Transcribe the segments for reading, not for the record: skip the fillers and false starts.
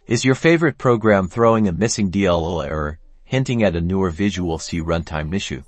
Is your favorite program throwing a missing DLL error, hinting at a newer Visual C runtime issue?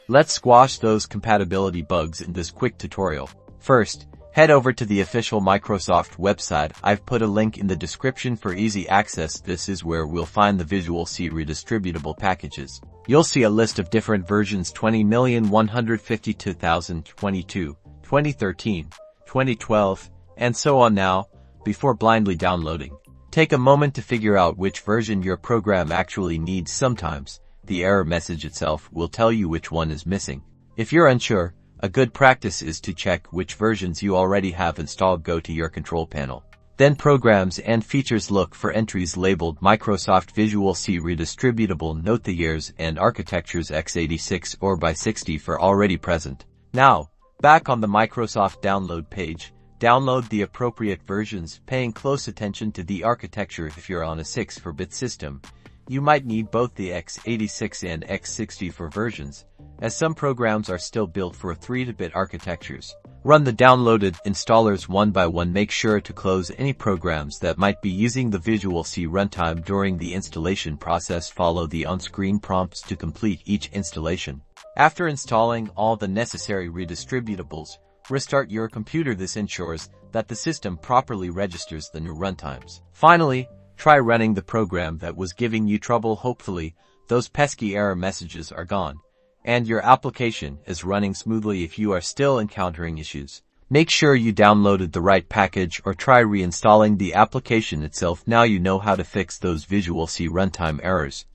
Let's squash those compatibility bugs in this quick tutorial. First, head over to the official Microsoft website. I've put a link in the description for easy access. This is where we'll find the Visual C redistributable packages. You'll see a list of different versions: 20,152,022, 2013, 2012, and so on. Now, before blindly downloading, take a moment to figure out which version your program actually needs. Sometimes, the error message itself will tell you which one is missing. If you're unsure, a good practice is to check which versions you already have installed. Go to your control panel. Then Programs and Features, look for entries labeled Microsoft Visual C Redistributable. Note the years and architectures x86 or by 60 for already present. Now, back on the Microsoft download page, download the appropriate versions, paying close attention to the architecture. If you're on a 64-bit system, you might need both the x86 and x64 versions, as some programs are still built for 3-bit architectures. Run the downloaded installers one by one. Make sure to close any programs that might be using the Visual C runtime during the installation process. Follow the on-screen prompts to complete each installation. After installing all the necessary redistributables, restart your computer. This ensures that the system properly registers the new runtimes. Finally, try running the program that was giving you trouble. Hopefully, those pesky error messages are gone, and your application is running smoothly. If you are still encountering issues, make sure you downloaded the right package or try reinstalling the application itself. Now you know how to fix those Visual C runtime errors.